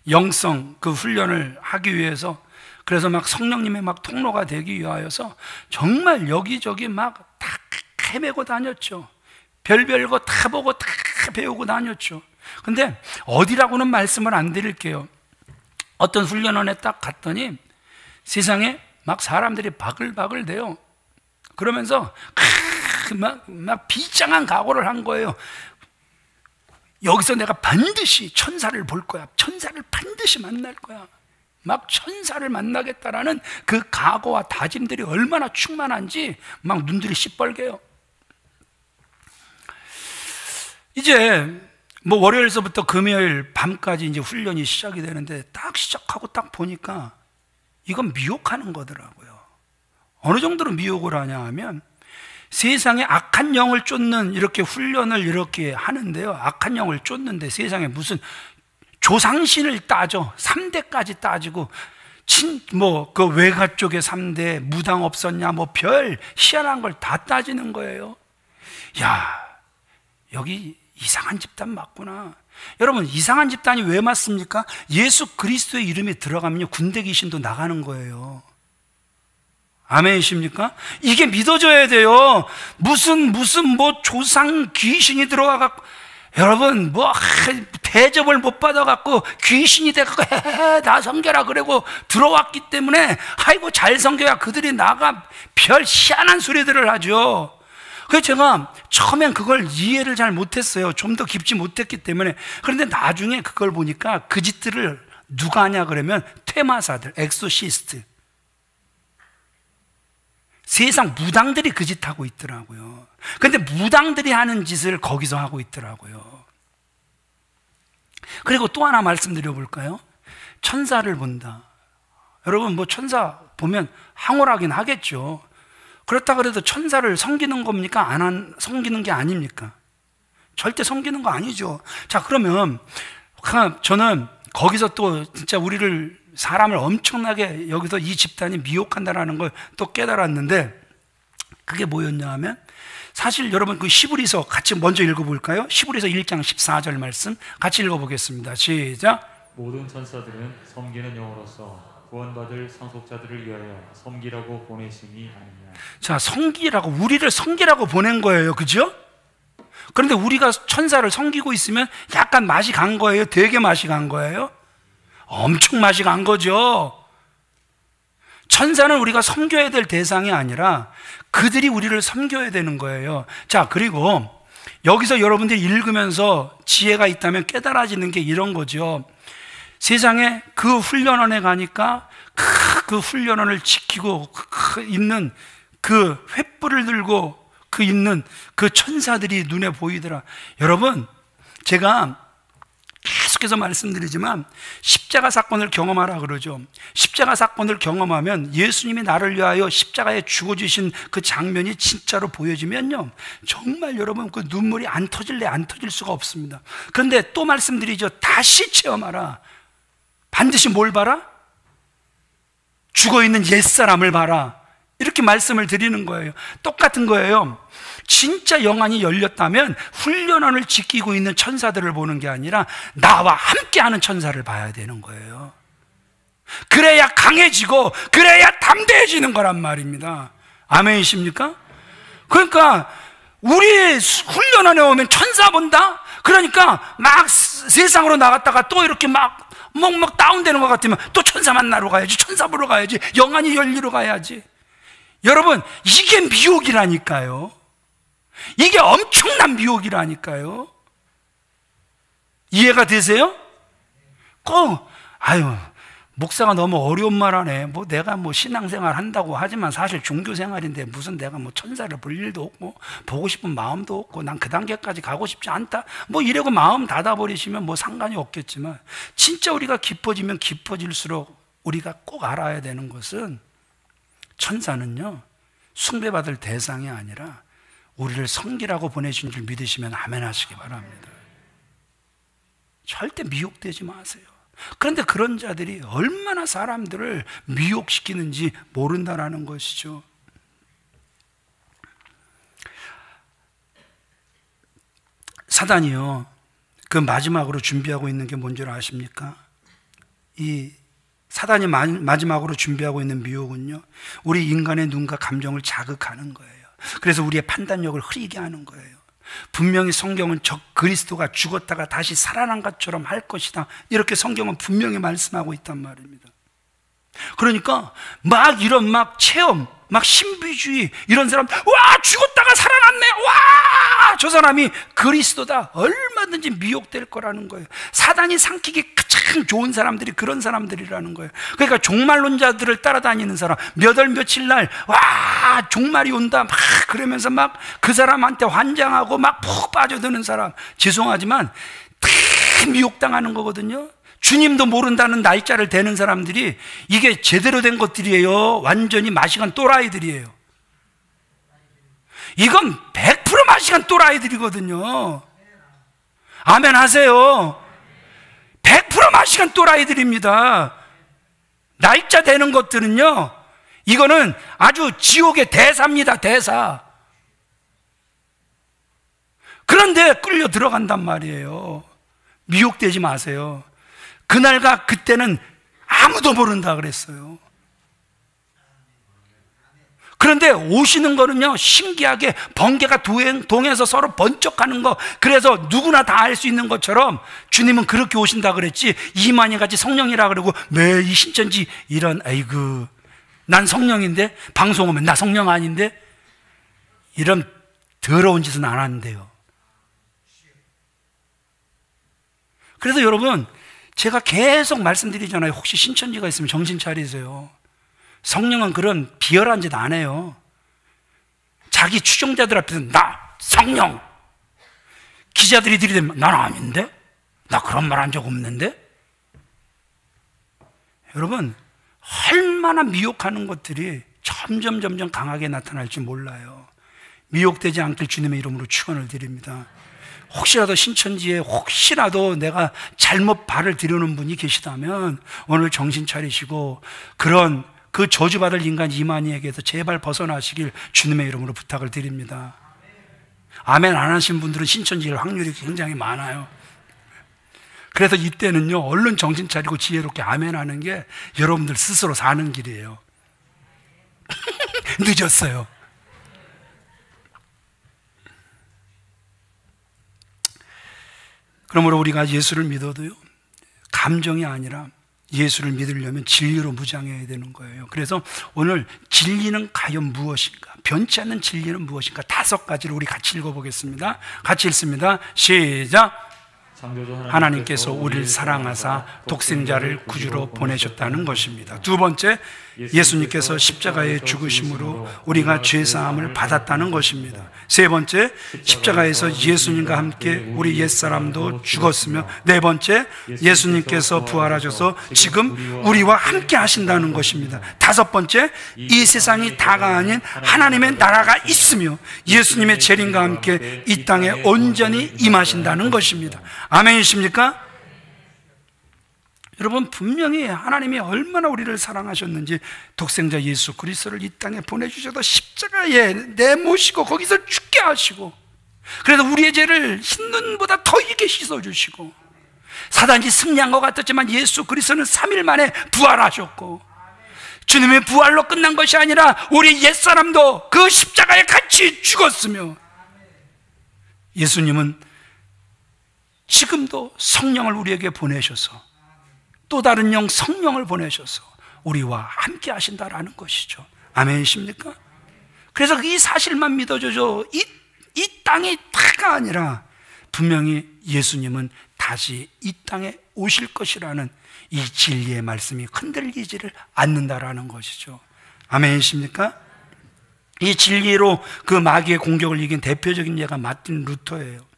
영성 훈련을 하기 위해서, 그래서 막 성령님의 막 통로가 되기 위하여서 정말 여기저기 막 다 헤매고 다녔죠. 별별 거 다 보고 다 배우고 다녔죠. 근데 어디라고는 말씀을 안 드릴게요. 어떤 훈련원에 딱 갔더니 세상에 막 사람들이 바글바글 대요. 그러면서 막 비장한 각오를 한 거예요. 여기서 내가 반드시 천사를 볼 거야. 천사를 반드시 만날 거야. 막 천사를 만나겠다라는 그 각오와 다짐들이 얼마나 충만한지 막 눈들이 시뻘개요. 이제 월요일서부터 금요일 밤까지 이제 훈련이 시작이 되는데 딱 시작하고 딱 보니까 이건 미혹하는 거더라고요. 어느 정도로 미혹을 하냐 하면 세상에 악한 영을 쫓는 이렇게 훈련을 이렇게 하는데요. 악한 영을 쫓는데 세상에 무슨 조상신을 따져 3대까지 따지고 그 외가 쪽에 3대 무당 없었냐 별 희한한 걸 다 따지는 거예요. 야, 여기 이상한 집단 맞구나. 여러분, 이상한 집단이 왜 맞습니까? 예수 그리스도의 이름이 들어가면요 군대 귀신도 나가는 거예요. 아멘이십니까? 이게 믿어져야 돼요. 무슨 조상 귀신이 들어가갖고, 여러분 대접을 못 받아갖고 귀신이 돼갖고 나 섬겨라 그러고 들어왔기 때문에 아이고 잘 섬겨야 그들이 나가 별 희한한 소리들을 하죠. 그래서 제가 처음엔 그걸 이해를 잘 못했어요. 좀 더 깊지 못했기 때문에. 그런데 나중에 그걸 보니까 그 짓들을 누가 하냐 그러면 퇴마사들, 엑소시스트, 세상 무당들이 그 짓 하고 있더라고요. 근데 무당들이 하는 짓을 거기서 하고 있더라고요. 그리고 또 하나 말씀드려 볼까요? 천사를 본다. 여러분 천사 보면 황홀하긴 하겠죠. 그렇다 그래도 천사를 섬기는 겁니까? 섬기는 게 아닙니까? 절대 섬기는 거 아니죠. 자, 그러면 저는 거기서 또 진짜 사람을 엄청나게 여기서 이 집단이 미혹한다라는 걸 또 깨달았는데, 그게 뭐였냐 하면 사실 여러분 그 히브리서 같이 먼저 읽어볼까요? 히브리서 1장 14절 말씀 같이 읽어보겠습니다. 시작. 모든 천사들은 섬기는 영으로서 구원받을 상속자들을 위하여 섬기라고 보내심이 아니냐. 자, 우리를 섬기라고 보낸 거예요. 그죠? 그런데 우리가 천사를 섬기고 있으면 약간 맛이 간 거예요? 되게 맛이 간 거예요? 엄청 맛이 간 거죠. 천사는 우리가 섬겨야 될 대상이 아니라 그들이 우리를 섬겨야 되는 거예요. 자, 그리고 여기서 여러분들이 읽으면서 지혜가 있다면 깨달아지는 게 이런 거죠. 세상에 그 훈련원에 가니까 그 훈련원을 지키고 있는 그 횃불을 들고 있는 그 천사들이 눈에 보이더라. 여러분, 제가 계속해서 말씀드리지만 십자가 사건을 경험하라 그러죠. 십자가 사건을 경험하면 예수님이 나를 위하여 십자가에 죽어주신 그 장면이 진짜로 보여지면요, 정말 여러분 그 눈물이 안 터질 수가 없습니다. 그런데 또 말씀드리죠. 다시 체험하라. 반드시 뭘 봐라? 죽어있는 옛사람을 봐라. 이렇게 말씀을 드리는 거예요. 똑같은 거예요. 진짜 영안이 열렸다면 훈련원을 지키고 있는 천사들을 보는 게 아니라 나와 함께하는 천사를 봐야 되는 거예요. 그래야 강해지고 그래야 담대해지는 거란 말입니다. 아멘이십니까? 그러니까 우리 훈련원에 오면 천사 본다? 그러니까 막 세상으로 나갔다가 또 이렇게 막 다운되는 것 같으면 또 천사 만나러 가야지, 천사 보러 가야지, 영안이 열리러 가야지. 여러분, 이게 미혹이라니까요. 이게 엄청난 미혹이라니까요. 이해가 되세요? 목사가 너무 어려운 말 하네. 내가 신앙생활 한다고 하지만 사실 종교생활인데 무슨 내가 천사를 볼 일도 없고 보고 싶은 마음도 없고 난 그 단계까지 가고 싶지 않다. 이러고 마음 닫아버리시면 상관이 없겠지만, 진짜 우리가 깊어지면 깊어질수록 우리가 꼭 알아야 되는 것은, 천사는요, 숭배받을 대상이 아니라 우리를 섬기라고 보내신 줄 믿으시면 아멘 하시기 바랍니다. 절대 미혹되지 마세요. 그런데 그런 자들이 얼마나 사람들을 미혹시키는지 모른다라는 것이죠. 사단이요, 그 마지막으로 준비하고 있는 게 뭔지 아십니까? 이 사단이 마지막으로 준비하고 있는 미혹은요, 우리 인간의 눈과 감정을 자극하는 거예요. 그래서 우리의 판단력을 흐리게 하는 거예요. 분명히 성경은 그리스도가 죽었다가 다시 살아난 것처럼 할 것이다, 이렇게 성경은 분명히 말씀하고 있단 말입니다. 그러니까 이런 체험, 신비주의, 이런 사람, 와, 죽었다가 살아났네, 와, 저 사람이 그리스도다, 얼마든지 미혹될 거라는 거예요. 사단이 삼키기 가장 좋은 사람들이 그런 사람들이라는 거예요. 그러니까 종말론자들을 따라다니는 사람, 몇 월 며칠 날, 와, 종말이 온다, 그러면서 그 사람한테 환장하고 푹 빠져드는 사람, 죄송하지만 다 미혹당하는 거거든요. 주님도 모른다는 날짜를 대는 사람들이 이게 제대로 된 것들이에요. 완전히 마시간 또라이들이에요. 이건 100% 마시간 또라이들이거든요. 아멘 하세요. 100% 마시간 또라이들입니다. 날짜 되는 것들은요, 이거는 아주 지옥의 대사입니다. 대사. 그런데 끌려 들어간단 말이에요. 미혹되지 마세요. 그날과 그때는 아무도 모른다 그랬어요. 그런데 오시는 거는요, 신기하게 번개가 동해서 서로 번쩍하는 거, 그래서 누구나 다 알 수 있는 것처럼 주님은 그렇게 오신다 그랬지, 이만희 같이 성령이라 그러고 매일 신천지 이런, 아이고, 난 성령인데, 방송 오면 나 성령 아닌데, 이런 더러운 짓은 안 하는데요. 그래서 여러분, 제가 계속 말씀드리잖아요. 혹시 신천지가 있으면 정신 차리세요. 성령은 그런 비열한 짓 안 해요. 자기 추종자들 앞에서 나 성령, 기자들이 들이대면 난 아닌데? 나 그런 말 한 적 없는데? 여러분, 얼마나 미혹하는 것들이 점점 강하게 나타날지 몰라요. 미혹되지 않길 주님의 이름으로 축원을 드립니다. 혹시라도 신천지에 혹시라도 내가 잘못 발을 들여놓은 분이 계시다면 오늘 정신 차리시고 그런 그 저주받을 인간 이만희에게서 제발 벗어나시길 주님의 이름으로 부탁을 드립니다. 아멘 안 하신 분들은 신천지일 확률이 굉장히 많아요. 그래서 이때는요, 얼른 정신 차리고 지혜롭게 아멘 하는 게 여러분들 스스로 사는 길이에요. 늦었어요. 그러므로 우리가 예수를 믿어도요, 감정이 아니라 예수를 믿으려면 진리로 무장해야 되는 거예요. 그래서 오늘 진리는 과연 무엇인가, 변치 않는 진리는 무엇인가, 5가지를 우리 같이 읽어보겠습니다. 같이 읽습니다. 시작. 하나님께서 우리를 사랑하사 독생자를 구주로 보내셨다는 것입니다. 2번째, 예수님께서 십자가에 죽으심으로 우리가 죄사함을 받았다는 것입니다. 3번째, 십자가에서 예수님과 함께 우리 옛사람도 죽었으며, 4번째, 예수님께서 부활하셔서 지금 우리와 함께 하신다는 것입니다. 5번째, 이 세상이 다가 아닌 하나님의 나라가 있으며 예수님의 재림과 함께 이 땅에 온전히 임하신다는 것입니다. 아멘이십니까? 여러분, 분명히 하나님이 얼마나 우리를 사랑하셨는지 독생자 예수 그리스도를 이 땅에 보내주셔서 십자가에 내모시고 거기서 죽게 하시고, 그래서 우리의 죄를 흰 눈보다 더 이게 씻어주시고 사단이 승리한 것 같았지만 예수 그리스도는 3일 만에 부활하셨고, 주님의 부활로 끝난 것이 아니라 우리 옛사람도 그 십자가에 같이 죽었으며, 예수님은 지금도 성령을 우리에게 보내셔서, 또 다른 영 성령을 보내셔서 우리와 함께 하신다라는 것이죠. 아멘이십니까? 그래서 이 사실만 믿어줘죠. 이 땅이 다가 아니라 분명히 예수님은 다시 이 땅에 오실 것이라는 이 진리의 말씀이 흔들리지를 않는다라는 것이죠. 아멘이십니까? 이 진리로 그 마귀의 공격을 이긴 대표적인 예가 마틴 루터예요.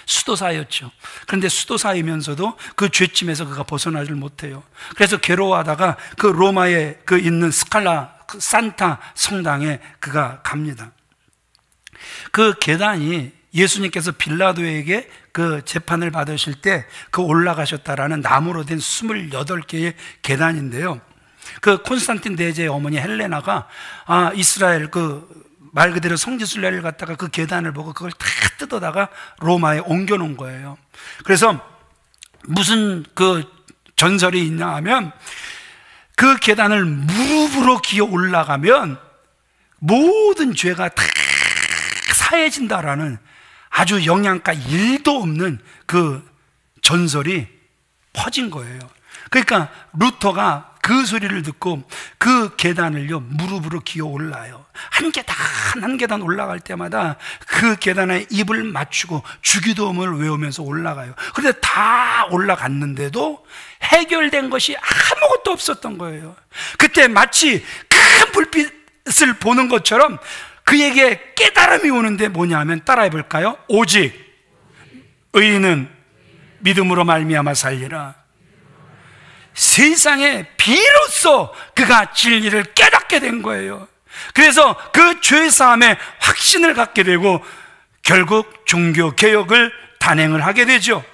수도사였죠. 그런데 수도사이면서도 그 죄짐에서 그가 벗어나질 못해요. 그래서 괴로워하다가 그 로마에 그 있는 스칼라 그 산타 성당에 그가 갑니다. 그 계단이 예수님께서 빌라도에게 그 재판을 받으실 때 그 올라가셨다라는 나무로 된 28개의 계단인데요. 그 콘스탄틴 대제의 어머니 헬레나가 이스라엘 그 말 그대로 성지순례를 갔다가 그 계단을 보고 그걸 다 뜯어다가 로마에 옮겨놓은 거예요. 그래서 무슨 그 전설이 있냐 하면, 그 계단을 무릎으로 기어 올라가면 모든 죄가 다 사해진다라는 아주 영양가 1도 없는 그 전설이 퍼진 거예요. 그러니까 루터가 그 소리를 듣고 그 계단을요 무릎으로 기어 올라요. 한 계단 올라갈 때마다 그 계단에 입을 맞추고 주기도문을 외우면서 올라가요. 그런데 다 올라갔는데도 해결된 것이 아무것도 없었던 거예요. 그때 마치 큰 불빛을 보는 것처럼 그에게 깨달음이 오는데 뭐냐 하면, 따라해 볼까요? 오직 의인은 믿음으로 말미암아 살리라. 세상에 비로소 그가 진리를 깨닫게 된 거예요. 그래서 그 죄사함에 확신을 갖게 되고 결국 종교개혁을 단행을 하게 되죠.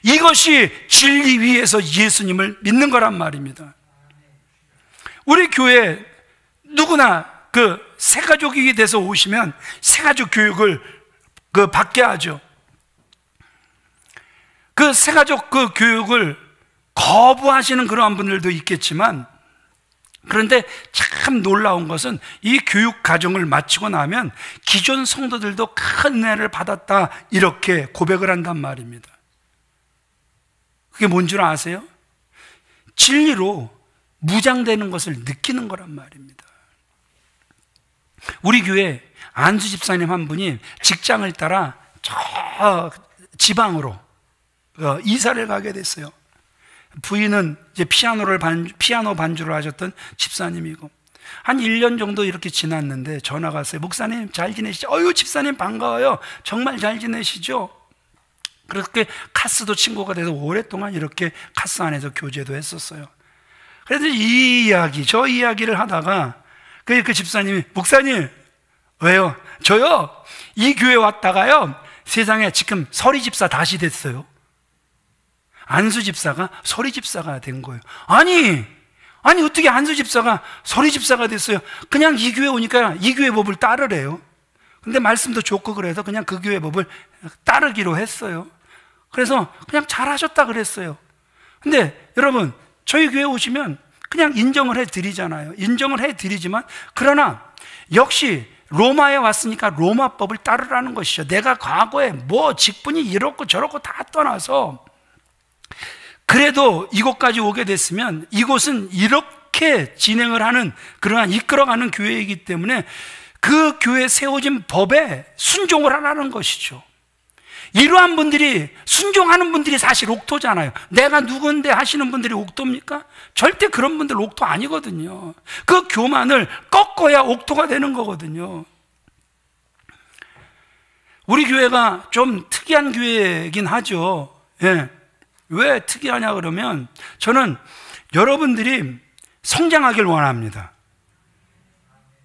이것이 진리 위에서 예수님을 믿는 거란 말입니다. 우리 교회 누구나 그 새가족이 돼서 오시면 새가족 교육을 받게 하죠. 그 새가족 그 교육을 거부하시는 그러한 분들도 있겠지만, 그런데 참 놀라운 것은 이 교육 과정을 마치고 나면 기존 성도들도 큰 은혜를 받았다 이렇게 고백을 한단 말입니다. 그게 뭔 줄 아세요? 진리로 무장되는 것을 느끼는 거란 말입니다. 우리 교회 안수 집사님 한 분이 직장을 따라 저 지방으로 이사를 가게 됐어요. 부인은 이제 피아노 반주를 하셨던 집사님이고, 한 1년 정도 이렇게 지났는데 전화가 왔어요. 목사님 잘 지내시죠? 어유 집사님 반가워요. 정말 잘 지내시죠? 그렇게 카스도 친구가 돼서 오랫동안 이렇게 카스 안에서 교제도 했었어요. 그래서 저 이야기를 하다가 그 집사님이, 목사님 왜요? 저요 이 교회 왔다가요 세상에 지금 서리 집사 다시 됐어요. 안수 집사가 서리 집사가 된 거예요. 아니 어떻게 안수 집사가 서리 집사가 됐어요? 그냥 이 교회 오니까 이 교회 법을 따르래요. 근데 말씀도 좋고 그래서 그냥 그 교회 법을 따르기로 했어요. 그래서 그냥 잘하셨다 그랬어요. 근데 여러분, 저희 교회 오시면 그냥 인정을 해드리잖아요. 인정을 해드리지만, 그러나 역시 로마에 왔으니까 로마법을 따르라는 것이죠. 내가 과거에 뭐 직분이 이렇고 저렇고 다 떠나서 그래도 이곳까지 오게 됐으면 이곳은 이렇게 진행을 하는, 그러한 이끌어가는 교회이기 때문에 그 교회에 세워진 법에 순종을 하라는 것이죠. 이러한 분들이, 순종하는 분들이 사실 옥토잖아요. 내가 누군데 하시는 분들이 옥토입니까? 절대 그런 분들 옥토 아니거든요. 그 교만을 꺾어야 옥토가 되는 거거든요. 우리 교회가 좀 특이한 교회이긴 하죠. 예. 왜 특이하냐 그러면, 저는 여러분들이 성장하길 원합니다.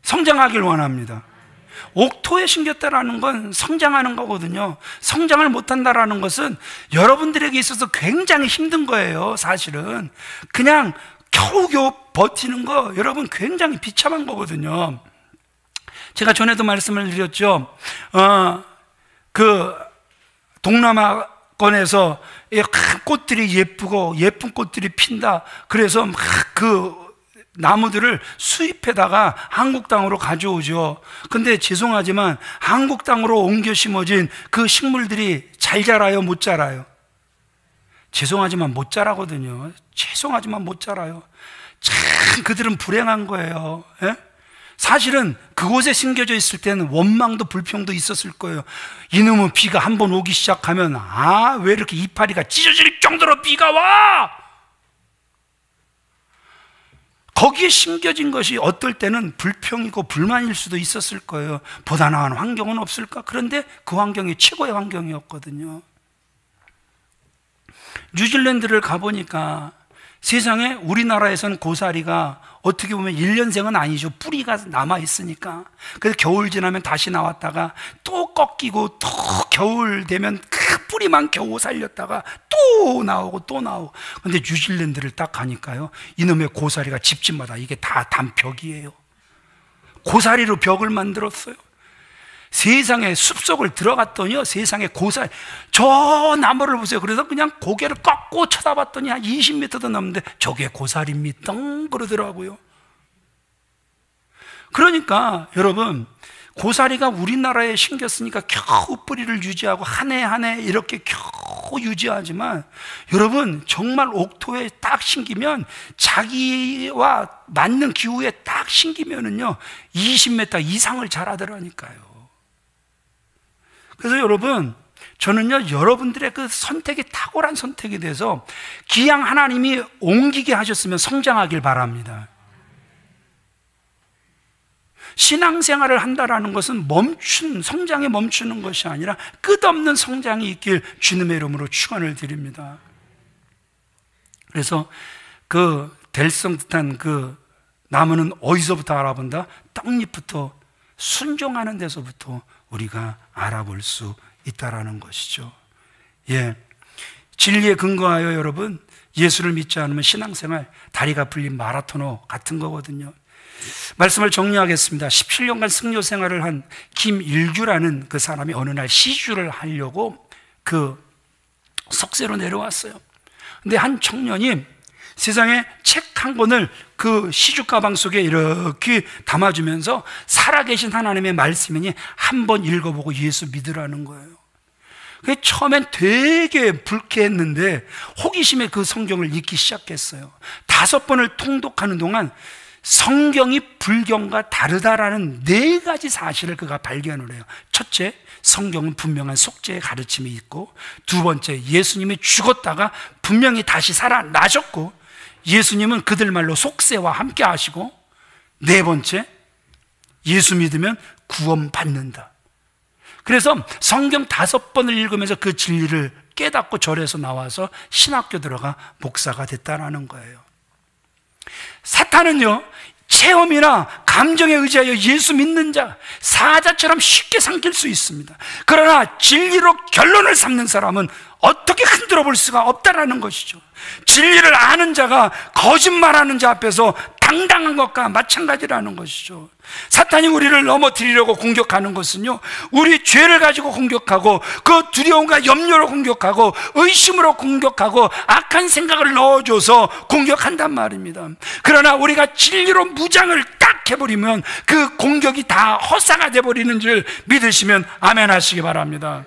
성장하길 원합니다. 옥토에 심겼다라는 건 성장하는 거거든요. 성장을 못한다라는 것은 여러분들에게 있어서 굉장히 힘든 거예요. 사실은 그냥 겨우겨우 버티는 거, 여러분 굉장히 비참한 거거든요. 제가 전에도 말씀을 드렸죠. 그 동남아 꺼내서 꽃들이 예쁘고 예쁜 꽃들이 핀다. 그래서 막 그 나무들을 수입해다가 한국 땅으로 가져오죠. 근데 죄송하지만 한국 땅으로 옮겨 심어진 그 식물들이 잘 자라요, 못 자라요? 죄송하지만 못 자라거든요. 죄송하지만 못 자라요. 참 그들은 불행한 거예요. 예? 사실은 그곳에 심겨져 있을 때는 원망도 불평도 있었을 거예요. 이놈의 비가 한번 오기 시작하면 왜 이렇게 이파리가 찢어질 정도로 비가 와? 거기에 심겨진 것이 어떨 때는 불평이고 불만일 수도 있었을 거예요. 보다 나은 환경은 없을까? 그런데 그 환경이 최고의 환경이었거든요. 뉴질랜드를 가보니까 세상에 우리나라에서는 고사리가 어떻게 보면 1년생은 아니죠. 뿌리가 남아있으니까. 그래서 겨울 지나면 다시 나왔다가 또 꺾이고 또 겨울 되면 그 뿌리만 겨우 살렸다가 또 나오고 또 나오고. 근데 뉴질랜드를 딱 가니까요, 이놈의 고사리가 집집마다 이게 다 단벽이에요. 고사리로 벽을 만들었어요. 세상에 숲속을 들어갔더니요, 세상에 고사리, 저 나무를 보세요. 그래서 그냥 고개를 꺾고 쳐다봤더니 한 20m도 넘는데 저게 고사리입니다 그러더라고요. 그러니까 여러분, 고사리가 우리나라에 심겼으니까 겨우 뿌리를 유지하고 한 해 한 해 이렇게 겨우 유지하지만, 여러분 정말 옥토에 딱 심기면, 자기와 맞는 기후에 딱 심기면은요 20m 이상을 자라더라니까요. 그래서 여러분, 저는요 여러분들의 그 선택이 탁월한 선택이 돼서 기양 하나님이 옮기게 하셨으면 성장하길 바랍니다. 신앙생활을 한다라는 것은 성장에 멈추는 것이 아니라 끝없는 성장이 있길 주님의 이름으로 축원을 드립니다. 그래서 그 될성듯한 그 나무는 어디서부터 알아본다? 떡잎부터, 순종하는 데서부터 우리가 알아볼 수 있다라는 것이죠. 예, 진리에 근거하여 여러분, 예수를 믿지 않으면 신앙생활 다리가 풀린 마라토너 같은 거거든요. 말씀을 정리하겠습니다. 17년간 승려 생활을 한 김일규라는 그 사람이 어느 날 시주를 하려고 그 석쇠로 내려왔어요. 근데 한 청년이 세상에 책 한 권을 그 시주 가방 속에 이렇게 담아주면서 살아계신 하나님의 말씀이니 한번 읽어보고 예수 믿으라는 거예요. 그게 처음엔 되게 불쾌했는데 호기심에 그 성경을 읽기 시작했어요. 5번을 통독하는 동안 성경이 불경과 다르다라는 4가지 사실을 그가 발견을 해요. 첫째, 성경은 분명한 속죄의 가르침이 있고, 두 번째, 예수님이 죽었다가 분명히 다시 살아나셨고, 예수님은 그들 말로 속죄와 함께 하시고, 네 번째, 예수 믿으면 구원받는다. 그래서 성경 5번을 읽으면서 그 진리를 깨닫고 절에서 나와서 신학교 들어가 목사가 됐다라는 거예요. 사탄은요, 체험이나 감정에 의지하여 예수 믿는 자, 사자처럼 쉽게 삼킬 수 있습니다. 그러나 진리로 결론을 삼는 사람은 어떻게 흔들어 볼 수가 없다라는 것이죠. 진리를 아는 자가 거짓말하는 자 앞에서 당당한 것과 마찬가지라는 것이죠. 사탄이 우리를 넘어뜨리려고 공격하는 것은요, 우리 죄를 가지고 공격하고, 그 두려움과 염려로 공격하고, 의심으로 공격하고, 악한 생각을 넣어줘서 공격한단 말입니다. 그러나 우리가 진리로 무장을 딱 해버리면 그 공격이 다 헛사가 돼버리는 줄 믿으시면 아멘 하시기 바랍니다.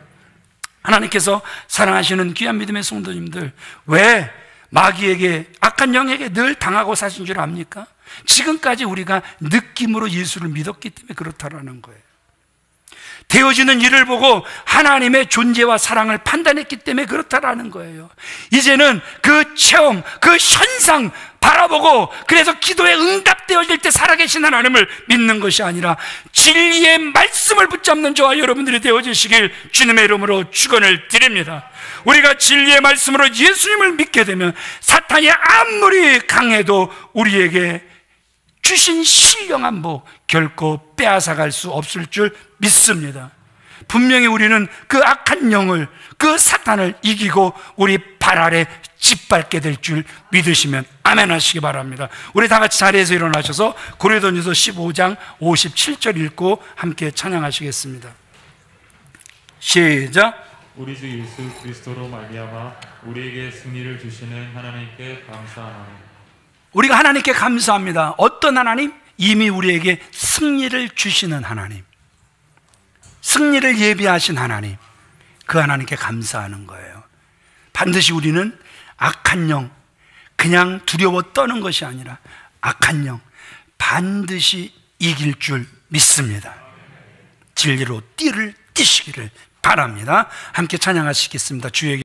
하나님께서 사랑하시는 귀한 믿음의 성도님들, 왜 마귀에게, 악한 영에게 늘 당하고 사신 줄 압니까? 지금까지 우리가 느낌으로 예수를 믿었기 때문에 그렇다라는 거예요. 되어지는 일을 보고 하나님의 존재와 사랑을 판단했기 때문에 그렇다라는 거예요. 이제는 그 체험, 그 현상 바라보고, 그래서 기도에 응답되어질 때 살아계신 하나님을 믿는 것이 아니라 진리의 말씀을 붙잡는 저와 여러분들이 되어지시길 주님의 이름으로 축원을 드립니다. 우리가 진리의 말씀으로 예수님을 믿게 되면 사탄이 아무리 강해도 우리에게 주신 신령한 복 결코 빼앗아갈 수 없을 줄 믿습니다. 분명히 우리는 그 악한 영을, 그 사탄을 이기고 우리 발 아래 짓밟게 될 줄 믿으시면 아멘 하시기 바랍니다. 우리 다 같이 자리에서 일어나셔서 고린도전서 15장 57절 읽고 함께 찬양하시겠습니다. 시작. 우리 주 예수 그리스도로 말미암아 우리에게 승리를 주시는 하나님께 감사하노니. 우리가 하나님께 감사합니다. 어떤 하나님? 이미 우리에게 승리를 주시는 하나님, 승리를 예비하신 하나님, 그 하나님께 감사하는 거예요. 반드시 우리는 악한 영, 그냥 두려워 떠는 것이 아니라 악한 영 반드시 이길 줄 믿습니다. 진리로 띠를 띠시기를 바랍니다. 함께 찬양하시겠습니다. 주의